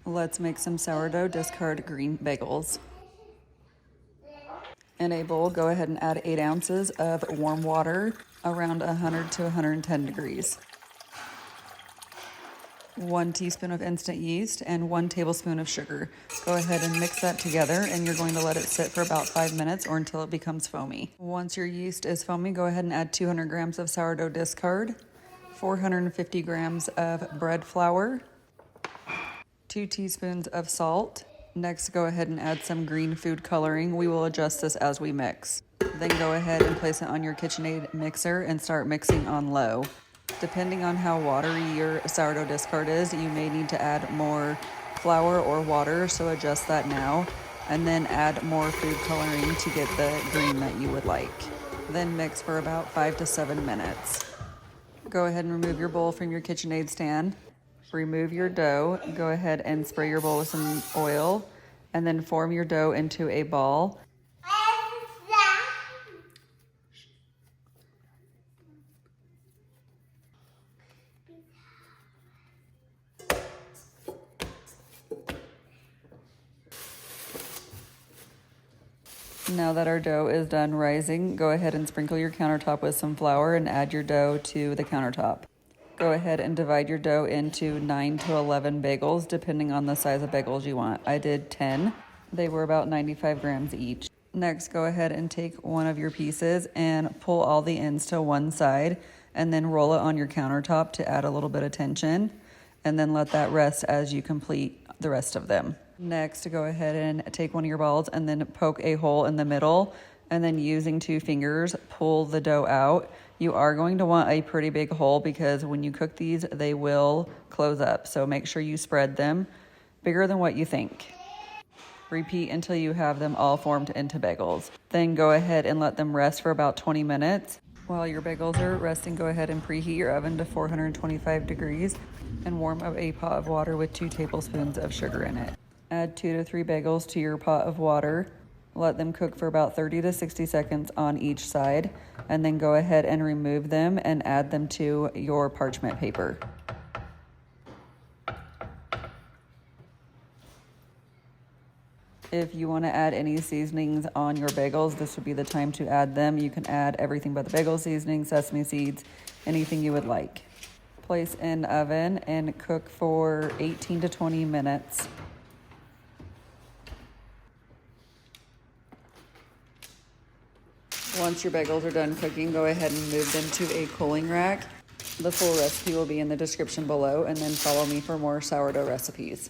Let's make some sourdough discard green bagels. In a bowl, go ahead and add 8 ounces of warm water around 100 to 110 degrees. 1 teaspoon of instant yeast and 1 tablespoon of sugar. Go ahead and mix that together, and you're going to let it sit for about 5 minutes or until it becomes foamy. Once your yeast is foamy, go ahead and add 200 grams of sourdough discard, 450 grams of bread flour, 2 teaspoons of salt. Next, go ahead and add some green food coloring. We will adjust this as we mix. Then go ahead and place it on your KitchenAid mixer and start mixing on low. Depending on how watery your sourdough discard is, you may need to add more flour or water, so adjust that now. And then add more food coloring to get the green that you would like. Then mix for about 5 to 7 minutes. Go ahead and remove your bowl from your KitchenAid stand. Remove your dough. Go ahead and spray your bowl with some oil, and then form your dough into a ball. Now that our dough is done rising, go ahead and sprinkle your countertop with some flour and add your dough to the countertop. Go ahead and divide your dough into 9 to 11 bagels, depending on the size of bagels you want. I did 10. They were about 95 grams each. Next, go ahead and take one of your pieces and pull all the ends to one side, and then roll it on your countertop to add a little bit of tension, and then let that rest as you complete the rest of them. Next, go ahead and take one of your balls and then poke a hole in the middle, and then using 2 fingers, pull the dough out. You are going to want a pretty big hole because when you cook these, they will close up. So make sure you spread them bigger than what you think. Repeat until you have them all formed into bagels. Then go ahead and let them rest for about 20 minutes. While your bagels are resting, go ahead and preheat your oven to 425 degrees and warm up a pot of water with 2 tablespoons of sugar in it. Add 2 to 3 bagels to your pot of water. Let them cook for about 30 to 60 seconds on each side, and then go ahead and remove them and add them to your parchment paper. If you want to add any seasonings on your bagels, this would be the time to add them. You can add everything but the bagel seasoning, sesame seeds, anything you would like. Place in oven and cook for 18 to 20 minutes. Once your bagels are done cooking, go ahead and move them to a cooling rack. The full recipe will be in the description below, and then follow me for more sourdough recipes.